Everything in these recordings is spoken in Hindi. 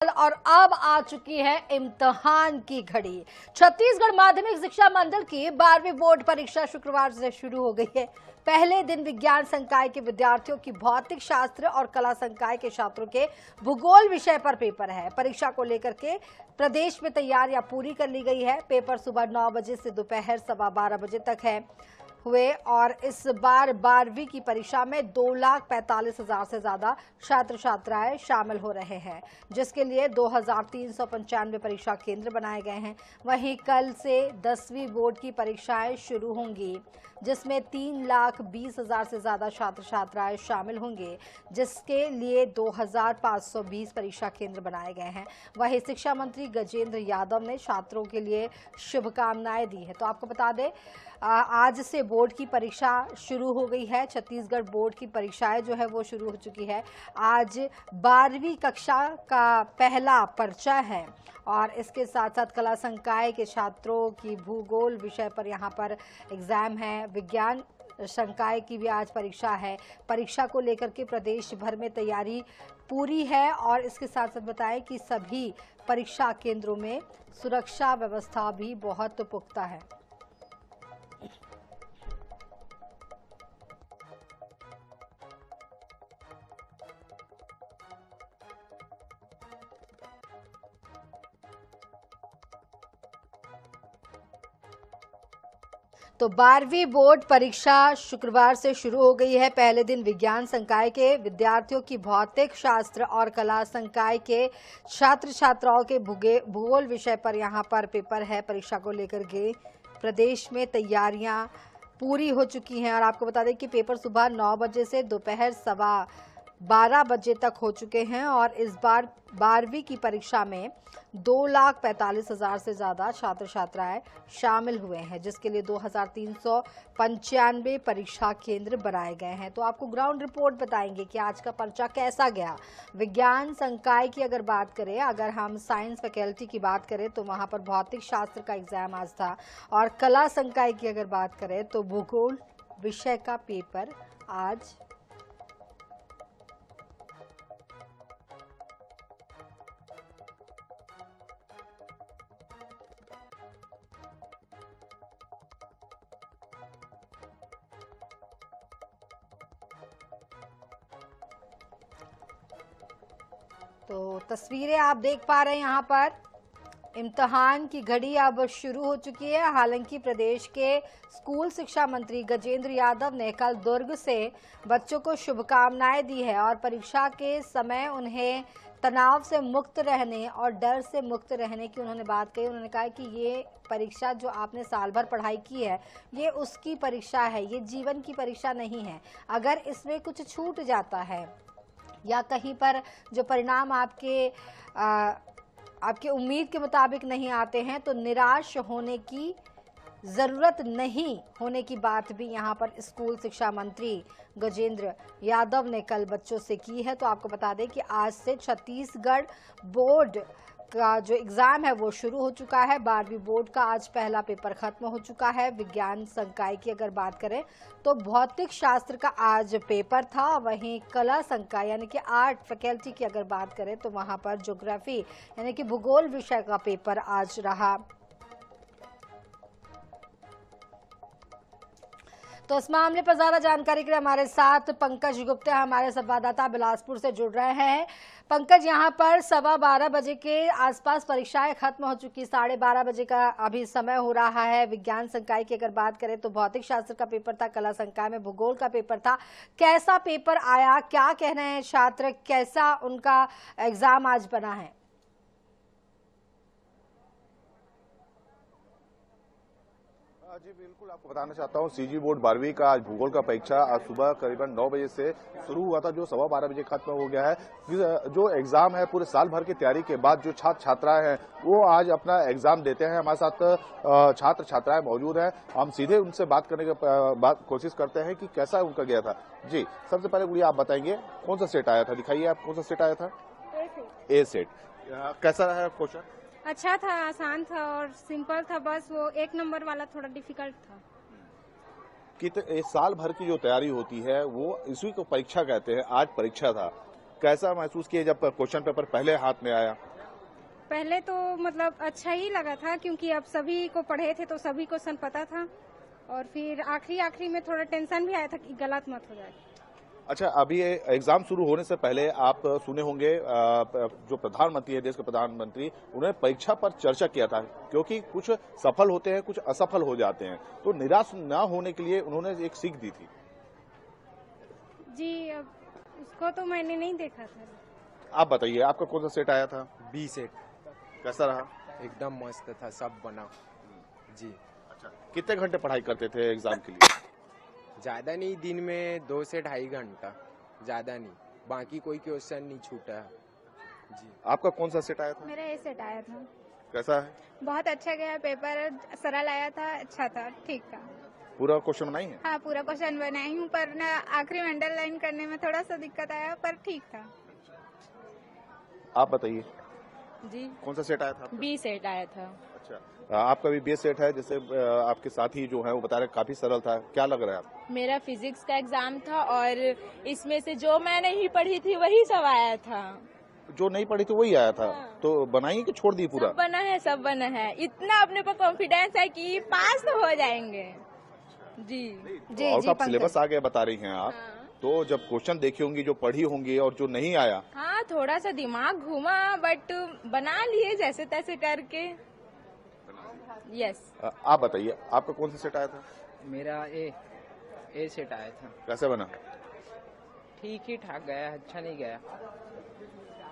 और अब आ चुकी है इम्तिहान की घड़ी। छत्तीसगढ़ माध्यमिक शिक्षा मंडल की 12वीं बोर्ड परीक्षा शुक्रवार से शुरू हो गई है। पहले दिन विज्ञान संकाय के विद्यार्थियों की भौतिक शास्त्र और कला संकाय के छात्रों के भूगोल विषय पर पेपर है। परीक्षा को लेकर के प्रदेश में तैयारियां पूरी कर ली गई है। पेपर सुबह 9 बजे से दोपहर 12:15 बजे तक है हुए और इस बार 12वीं की परीक्षा में 2,45,000 से ज्यादा छात्र छात्राएं शामिल हो रहे हैं, जिसके लिए 2,395 परीक्षा केंद्र बनाए गए हैं। वहीं कल से 10वीं बोर्ड की परीक्षाएं शुरू होंगी, जिसमें 3,20,000 से ज्यादा छात्र छात्राएं शामिल होंगे, जिसके लिए 2,520 परीक्षा केंद्र बनाए गए हैं। वहीं शिक्षा मंत्री गजेंद्र यादव ने छात्रों के लिए शुभकामनाएं दी है। तो आपको बता दें, आज से बोर्ड की परीक्षा शुरू हो गई है। छत्तीसगढ़ बोर्ड की परीक्षाएं जो है वो शुरू हो चुकी है। आज 12वीं कक्षा का पहला पर्चा है और इसके साथ साथ कला संकाय के छात्रों की भूगोल विषय पर यहाँ पर एग्जाम है। विज्ञान संकाय की भी आज परीक्षा है। परीक्षा को लेकर के प्रदेश भर में तैयारी पूरी है और इसके साथ साथ बताएं कि सभी परीक्षा केंद्रों में सुरक्षा व्यवस्था भी बहुत पुख्ता है। तो 12वीं बोर्ड परीक्षा शुक्रवार से शुरू हो गई है। पहले दिन विज्ञान संकाय के विद्यार्थियों की भौतिक शास्त्र और कला संकाय के छात्र छात्राओं के भूगोल विषय पर यहां पर पेपर है। परीक्षा को लेकर के प्रदेश में तैयारियां पूरी हो चुकी हैं और आपको बता दें कि पेपर सुबह 9 बजे से दोपहर 12:15 बजे तक हो चुके हैं और इस बार 12वीं की परीक्षा में 2,45,000 से ज्यादा छात्र छात्राएं शामिल हुए हैं, जिसके लिए 2,395 परीक्षा केंद्र बनाए गए हैं। तो आपको ग्राउंड रिपोर्ट बताएंगे कि आज का पर्चा कैसा गया। विज्ञान संकाय की अगर बात करें, अगर हम साइंस फैकल्टी की बात करें तो वहां पर भौतिक शास्त्र का एग्जाम आज था और कला संकाय की अगर बात करें तो भूगोल विषय का पेपर आज तो तस्वीरें आप देख पा रहे हैं। यहाँ पर इम्तिहान की घड़ी अब शुरू हो चुकी है। हालांकि प्रदेश के स्कूल शिक्षा मंत्री गजेंद्र यादव ने कल दुर्ग से बच्चों को शुभकामनाएं दी है और परीक्षा के समय उन्हें तनाव से मुक्त रहने और डर से मुक्त रहने की उन्होंने बात कही। उन्होंने कहा कि ये परीक्षा जो आपने साल भर पढ़ाई की है, ये उसकी परीक्षा है, ये जीवन की परीक्षा नहीं है। अगर इसमें कुछ छूट जाता है या कहीं पर जो परिणाम आपके उम्मीद के मुताबिक नहीं आते हैं तो निराश होने की ज़रूरत नहीं होने की बात भी यहाँ पर स्कूल शिक्षा मंत्री गजेंद्र यादव ने कल बच्चों से की है। तो आपको बता दें कि आज से छत्तीसगढ़ बोर्ड का जो एग्ज़ाम है वो शुरू हो चुका है। 12वीं बोर्ड का आज पहला पेपर खत्म हो चुका है। विज्ञान संकाय की अगर बात करें तो भौतिक शास्त्र का आज पेपर था। वहीं कला संकाय यानी कि आर्ट फैकल्टी की अगर बात करें तो वहां पर ज्योग्राफी यानी कि भूगोल विषय का पेपर आज रहा। तो इस मामले पर ज्यादा जानकारी के लिए हमारे साथ पंकज गुप्ता हमारे संवाददाता बिलासपुर से जुड़ रहे हैं। पंकज, यहाँ पर 12:15 बजे के आसपास परीक्षाएं खत्म हो चुकी, 12:30 बजे का अभी समय हो रहा है। विज्ञान संकाय की अगर बात करें तो भौतिक शास्त्र का पेपर था, कला संकाय में भूगोल का पेपर था। कैसा पेपर आया, क्या कह रहे हैं छात्र, कैसा उनका एग्जाम आज बना है? जी बिल्कुल, आपको बताना चाहता हूँ सीजी बोर्ड 12वीं का आज भूगोल का परीक्षा आज सुबह करीबन 9 बजे से शुरू हुआ था, जो 12:15 बजे खत्म हो गया है। जो एग्जाम है पूरे साल भर की तैयारी के बाद जो छात्र छात्राएं हैं वो आज अपना एग्जाम देते हैं। हमारे साथ छात्र छात्राएं मौजूद हैं, हम सीधे उनसे बात करने की कोशिश करते हैं कि कैसा उनका गया था। जी, सबसे पहले गुड़िया आप बताएंगे कौन सा सेट आया था, दिखाइए आप कौन सा सेट आया था? ए सेट। कैसा रहा क्वेश्चन? अच्छा था, आसान था और सिंपल था, बस वो 1 नंबर वाला थोड़ा डिफिकल्ट था। कि साल भर की जो तैयारी होती है वो इसी को परीक्षा कहते हैं, आज परीक्षा था। कैसा महसूस किया जब क्वेश्चन पेपर पहले हाथ में आया? पहले तो मतलब अच्छा ही लगा था, क्योंकि अब सभी को पढ़े थे तो सभी क्वेश्चन पता था। और फिर आखिरी में थोड़ा टेंशन भी आया था कि गलत मत हो जाए। अच्छा, अभी एग्जाम शुरू होने से पहले आप सुने होंगे जो प्रधानमंत्री है, देश के प्रधानमंत्री, उन्होंने परीक्षा पर चर्चा किया था, क्योंकि कुछ सफल होते हैं, कुछ असफल हो जाते हैं, तो निराश न होने के लिए उन्होंने एक सीख दी थी। जी, अब उसको तो मैंने नहीं देखा था। आप बताइए, आपका कौन सा सेट आया था? बी सेट कैसा रहा? एकदम मस्त था, सब बना जी। अच्छा, कितने घंटे पढ़ाई करते थे एग्जाम के लिए? ज्यादा नहीं, दिन में 2 से ढाई घंटा, ज्यादा नहीं, बाकी कोई क्वेश्चन नहीं छूटा है जी। आपका कौन सा सेट आया था? मेरा ए सेट आया था। कैसा है? बहुत अच्छा गया, पेपर सरल आया था, अच्छा था, ठीक था। पूरा क्वेश्चन बनाई है? हाँ, पूरा क्वेश्चन बनाई हूँ, पर ना आखिरी में अंडरलाइन करने में थोड़ा सा दिक्कत आया, पर ठीक था। आप बताइए, जी, कौन सा सेट आया था आपका? बी सेट आया था। अच्छा, आपका भी बेस सेट है, जैसे आपके साथी जो है वो बता रहे काफी सरल था, क्या लग रहा है आपको? मेरा फिजिक्स का एग्जाम था और इसमें से जो मैं नहीं पढ़ी थी वही सब आया था। जो नहीं पढ़ी थी वही आया था। हाँ। तो बनाई कि छोड़ दी पूरा? सब बना है, सब बना है। इतना अपने पर कॉन्फिडेंस है कि पास तो हो जाएंगे। जी जी आउट जी ऑफ सिलेबस आ गया बता रही हैं आप। हाँ। तो जब क्वेश्चन देखी होंगी, जो पढ़ी होंगी और जो नहीं आया, हाँ, थोड़ा सा दिमाग घूमा, बट बना लिए जैसे तैसे करके। यस। आप बताइए, आपका कौन सा सेट आया था? मेरा ए सेट आया था। कैसे बना? ठीक ही ठाक गया, अच्छा नहीं गया।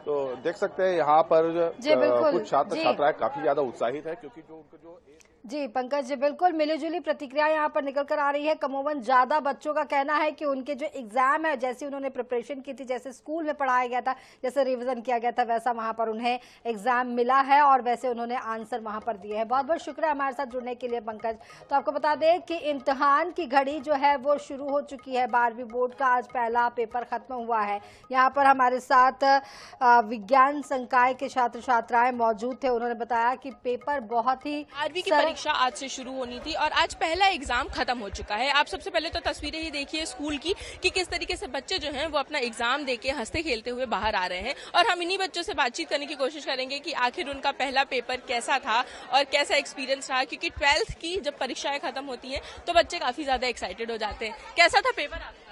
तो देख सकते हैं यहाँ पर जी, बिल्कुल। कुछ छात्र जी। छात्राएं काफी ज्यादा उत्साहित है, क्योंकि जो उनको जो जी पंकज जी, बिल्कुल मिलीजुली प्रतिक्रिया यहाँ पर निकल कर आ रही है। कमोबन ज्यादा बच्चों का कहना है कि उनके जो एग्जाम है, जैसे उन्होंने प्रिपरेशन की थी, जैसे स्कूल में पढ़ाया गया था, जैसे रिवीजन किया गया था, वैसा वहां पर उन्हें एग्जाम मिला है और वैसे उन्होंने आंसर वहां पर दिए हैं। बहुत बहुत शुक्रिया हमारे साथ जुड़ने के लिए पंकज। तो आपको बता दें कि इम्तिहान की घड़ी जो है वो शुरू हो चुकी है। 12वीं बोर्ड का आज पहला पेपर खत्म हुआ है। यहाँ पर हमारे साथ विज्ञान संकाय के छात्र छात्राएं मौजूद थे। उन्होंने बताया कि पेपर बहुत ही 12वीं की परीक्षा आज से शुरू होनी थी और आज पहला एग्जाम खत्म हो चुका है। आप सबसे पहले तो तस्वीरें ही देखिए स्कूल की कि किस तरीके से बच्चे जो हैं वो अपना एग्जाम देके हंसते खेलते हुए बाहर आ रहे हैं। और हम इन्हीं बच्चों से बातचीत करने की कोशिश करेंगे कि आखिर उनका पहला पेपर कैसा था और कैसा एक्सपीरियंस रहा, क्योंकि 12th की जब परीक्षाएं खत्म होती हैं तो बच्चे काफी ज्यादा एक्साइटेड हो जाते हैं। कैसा था पेपर आपका?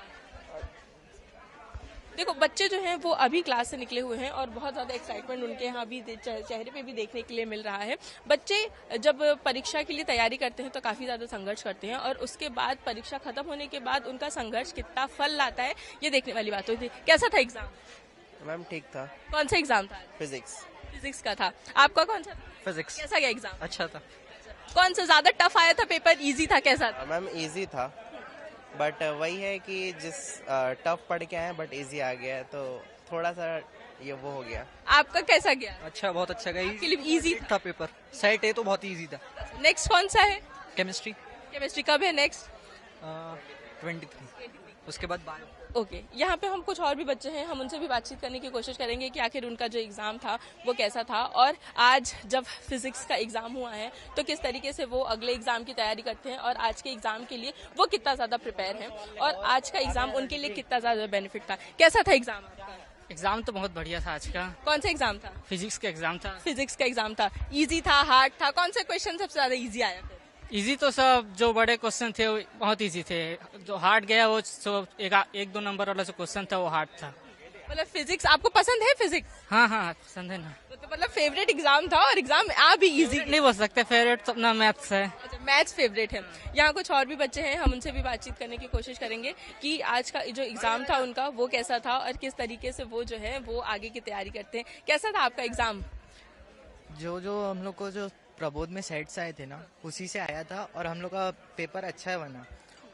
देखो, बच्चे जो हैं वो अभी क्लास से निकले हुए हैं और बहुत ज़्यादा एक्साइटमेंट उनके यहाँ अभी चेहरे पे भी देखने के लिए मिल रहा है। बच्चे जब परीक्षा के लिए तैयारी करते हैं तो काफ़ी ज़्यादा संघर्ष करते हैं और उसके बाद परीक्षा खत्म होने के बाद उनका संघर्ष कितना फल लाता है, ये देखने वाली बात होती है। कैसा था एग्जाम? मैम ठीक था। कौन सा एग्जाम था? फिजिक्स। फिजिक्स का था। आपका कौन सा? फिजिक्स। कैसा गया एग्जाम? अच्छा था। कौन सा ज़्यादा टफ आया था पेपर, ईजी था, कैसा था? मैम इजी था, बट वही है कि जिस टफ पढ़ के आए बट इजी आ गया है, तो थोड़ा सा ये वो हो गया। आपका कैसा गया? अच्छा, बहुत अच्छा गया। आपके लिए इजी था पेपर। सेट ए तो बहुत इजी था। नेक्स्ट कौन सा है? केमिस्ट्री। केमिस्ट्री कब है नेक्स्ट? 23, उसके बाद बायो। ओके, यहाँ पे हम कुछ और भी बच्चे हैं, हम उनसे भी बातचीत करने की कोशिश करेंगे कि आखिर उनका जो एग्ज़ाम था वो कैसा था और आज जब फिजिक्स का एग्ज़ाम हुआ है तो किस तरीके से वो अगले एग्ज़ाम की तैयारी करते हैं और आज के एग्ज़ाम के लिए वो कितना ज़्यादा प्रिपेयर हैं और आज का एग्ज़ाम उनके लिए कितना ज़्यादा बेनिफिट था। कैसा था एग्ज़ाम आपका? एग्जाम तो बहुत बढ़िया था आज का। कौन सा एग्ज़ाम था? फिजिक्स का एग्जाम था। फिजिक्स का एग्ज़ाम था। ईजी था, हार्ड था? कौन से क्वेश्चन सबसे ज़्यादा ईजी आया था? इजी तो सब जो बड़े क्वेश्चन थे वो बहुत इजी थे। जो हार्ड गया वो सब एक दो नंबर वाला जो क्वेश्चन था वो हार्ड था। मतलब फिजिक्स आपको पसंद है? फिजिक्स हाँ हाँ पसंद है ना। तो मतलब फेवरेट एग्ज़ाम था और एग्ज़ाम आ भी इजी नहीं बोल सकते, फेवरेट तो अपना मैथ्स है। अच्छा, मैथ्स फेवरेट है। यहाँ कुछ और भी बच्चे हैं, हम उनसे भी बातचीत करने की कोशिश करेंगे कि आज का जो एग्जाम था उनका वो कैसा था और किस तरीके से वो जो है वो आगे की तैयारी करते हैं। कैसा था आपका एग्जाम? जो हम लोग को जो प्रबोध में सेट्स आए थे ना, उसी से आया था और हम लोग का पेपर अच्छा बना।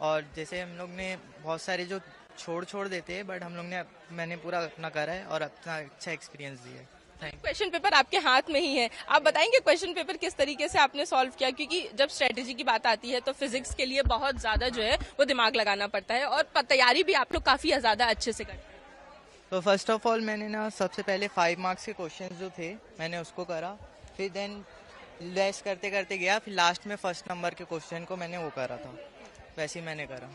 और जैसे हम लोग ने बहुत सारे जो छोड़ देते हैं, बट हम लोग ने मैंने पूरा अपना करा है और अपना अच्छा एक्सपीरियंस दिया है। क्वेश्चन पेपर आपके हाथ में ही है, आप बताएंगे क्वेश्चन पेपर किस तरीके से आपने सॉल्व किया? क्योंकि जब स्ट्रेटेजी की बात आती है तो फिजिक्स के लिए बहुत ज्यादा जो है वो दिमाग लगाना पड़ता है और तैयारी भी आप लोग काफी ज्यादा अच्छे से करते हैं। तो फर्स्ट ऑफ ऑल मैंने ना सबसे पहले 5 मार्क्स के क्वेश्चन जो थे मैंने उसको करा, फिर देन लेस करते करते गया, फिर लास्ट में फर्स्ट नंबर के क्वेश्चन को मैंने वो करा था, वैसे ही मैंने करा।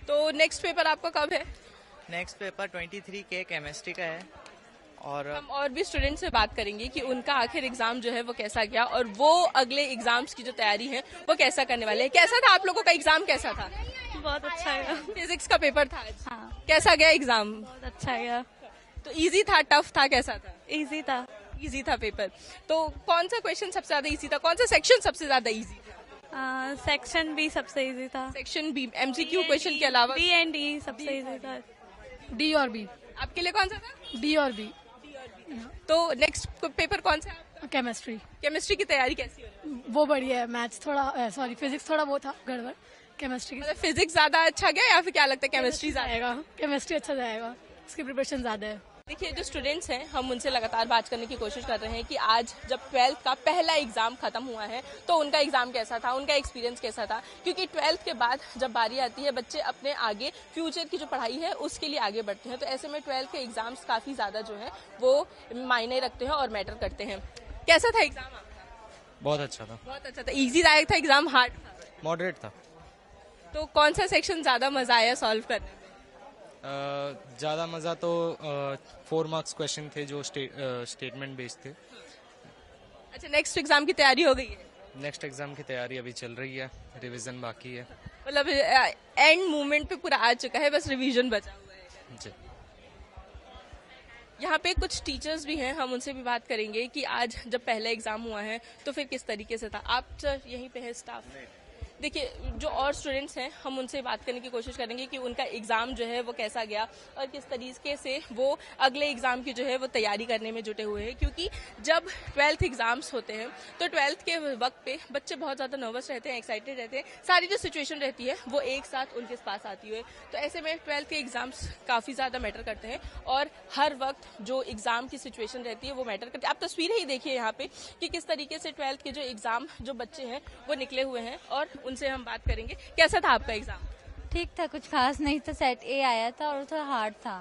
तो नेक्स्ट पेपर आपका कब है? नेक्स्ट पेपर 23 के केमिस्ट्री का है और हम और भी स्टूडेंट से बात करेंगे कि उनका आखिर एग्जाम जो है वो कैसा गया और वो अगले एग्जाम्स की जो तैयारी है वो कैसा करने वाले हैं। कैसा था आप लोगों का एग्जाम, कैसा था? बहुत अच्छा गया। फिजिक्स का पेपर था आज। हाँ, कैसा गया एग्जाम? बहुत अच्छा गया। तो इजी था, टफ था, कैसा था? इजी था। इजी था पेपर। तो कौन सा क्वेश्चन सबसे ज्यादा इजी था, कौन सा सेक्शन सबसे ज्यादा इजी था? सेक्शन बी सबसे इजी था। सेक्शन बी एमसीक्यू क्वेश्चन के अलावा बी एंड ई सबसे इजी था। डी और बी। आपके लिए कौन सा था? डी और बी। तो नेक्स्ट पेपर कौन सा है? केमिस्ट्री। केमिस्ट्री की तैयारी कैसी हो रही है? वो बढ़िया है। मैथ्स थोड़ा सॉरी फिजिक्स थोड़ा वो था गड़बड़। केमिस्ट्री की मतलब फिजिक्स ज्यादा अच्छा गया या फिर क्या लगता है केमिस्ट्री ज्यादा? आएगा। केमिस्ट्री अच्छा जाएगा, उसकी प्रिपरेशन ज्यादा है। देखिए, जो स्टूडेंट्स हैं हम उनसे लगातार बात करने की कोशिश कर रहे हैं कि आज जब 12th का पहला एग्जाम खत्म हुआ है तो उनका एग्जाम कैसा था, उनका एक्सपीरियंस कैसा था। क्योंकि 12th के बाद जब बारी आती है बच्चे अपने आगे फ्यूचर की जो पढ़ाई है उसके लिए आगे बढ़ते हैं, तो ऐसे में 12th के एग्जाम्स काफी ज्यादा जो है वो मायने रखते हैं और मैटर करते हैं। कैसा था एग्जाम आपका? बहुत अच्छा था। बहुत अच्छा था। इजी था एग्जाम, हार्ड था? मॉडरेट था। तो कौन सा सेक्शन ज्यादा मजा आया सॉल्व करने में? ज़्यादा मज़ा तो 4 मार्क्स क्वेश्चन थे जो स्टेटमेंट बेस्ड थे। अच्छा, नेक्स्ट एग्जाम की तैयारी हो गई है? नेक्स्ट एग्जाम की तैयारी अभी चल रही है, रिवीजन बाकी है। मतलब एंड मूवमेंट पे पूरा आ चुका है, बस रिवीजन बचा हुआ है। जी। यहाँ पे कुछ टीचर्स भी हैं, हम उनसे भी बात करेंगे कि आज जब पहला एग्जाम हुआ है तो फिर किस तरीके से था। आप सर यहीं पे है स्टाफ? देखिए, जो और स्टूडेंट्स हैं हम उनसे बात करने की कोशिश करेंगे कि उनका एग्जाम जो है वो कैसा गया और किस तरीके से वो अगले एग्जाम की जो है वो तैयारी करने में जुटे हुए हैं। क्योंकि जब 12th एग्जाम्स होते हैं तो 12th के वक्त पे बच्चे बहुत ज़्यादा नर्वस रहते हैं, एक्साइटेड रहते हैं, सारी जो सिचुएशन रहती है वो एक साथ उनके पास आती है। तो ऐसे में 12th के एग्जाम्स काफ़ी ज़्यादा मैटर करते हैं और हर वक्त जो एग्जाम की सिचुएशन रहती है वो मैटर करती है। आप तस्वीरें ही देखिए यहाँ पे कि किस तरीके से 12th के जो एग्जाम जो बच्चे हैं वो निकले हुए हैं और उनसे हम बात करेंगे। कैसा था आपका एग्जाम? ठीक था, कुछ खास नहीं था। सेट ए आया था और थोड़ा हार्ड था।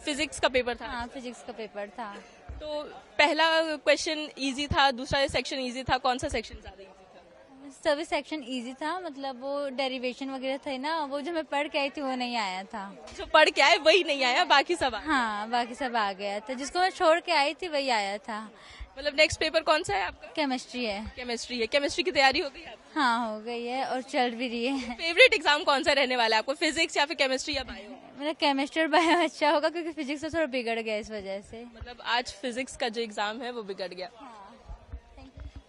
फिजिक्स का पेपर था? हाँ, फिजिक्स का पेपर था। तो पहला क्वेश्चन इजी था, दूसरा सेक्शन इजी था, कौन सा सेक्शन ज्यादा इजी था? सभी सेक्शन इजी था। मतलब वो डेरिवेशन वगैरह थे ना, वो जो मैं पढ़ के आई थी वो नहीं आया था। जो पढ़ के आए वही नहीं आया, बाकी सब आया? हाँ, बाकी सब आ गया था। जिसको मैं छोड़ के आई थी वही आया था। मतलब नेक्स्ट पेपर कौन सा है आपका? केमिस्ट्री है। केमिस्ट्री है। केमिस्ट्री की तैयारी हो गई आपकी? हाँ, हो गई है और चल भी रही है। फेवरेट एग्जाम कौन सा रहने वाला है आपको, फिजिक्स या फिर केमिस्ट्री या बायो? मतलब केमिस्ट्री और बायो अच्छा होगा क्योंकि फिजिक्स तो थोड़ा बिगड़ गया इस वजह से। मतलब आज फिजिक्स का जो एग्जाम है वो बिगड़ गया।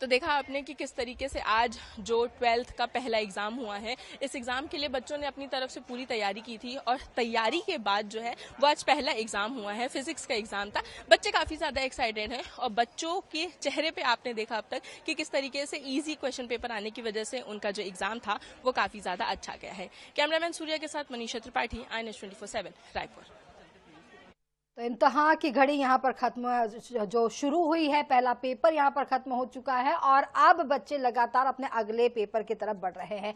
तो देखा आपने कि किस तरीके से आज जो 12th का पहला एग्जाम हुआ है, इस एग्जाम के लिए बच्चों ने अपनी तरफ से पूरी तैयारी की थी और तैयारी के बाद जो है वो आज पहला एग्जाम हुआ है। फिजिक्स का एग्जाम था। बच्चे काफी ज्यादा एक्साइटेड हैं और बच्चों के चेहरे पे आपने देखा अब तक कि किस तरीके से इजी क्वेश्चन पेपर आने की वजह से उनका जो एग्जाम था वो काफी ज्यादा अच्छा गया है। कैमरामैन सूर्या के साथ मनीषा त्रिपाठी, INS 24/7 रायपुर। तो इम्तिहान की घड़ी यहाँ पर खत्म जो शुरू हुई है, पहला पेपर यहाँ पर खत्म हो चुका है और अब बच्चे लगातार अपने अगले पेपर की तरफ बढ़ रहे हैं।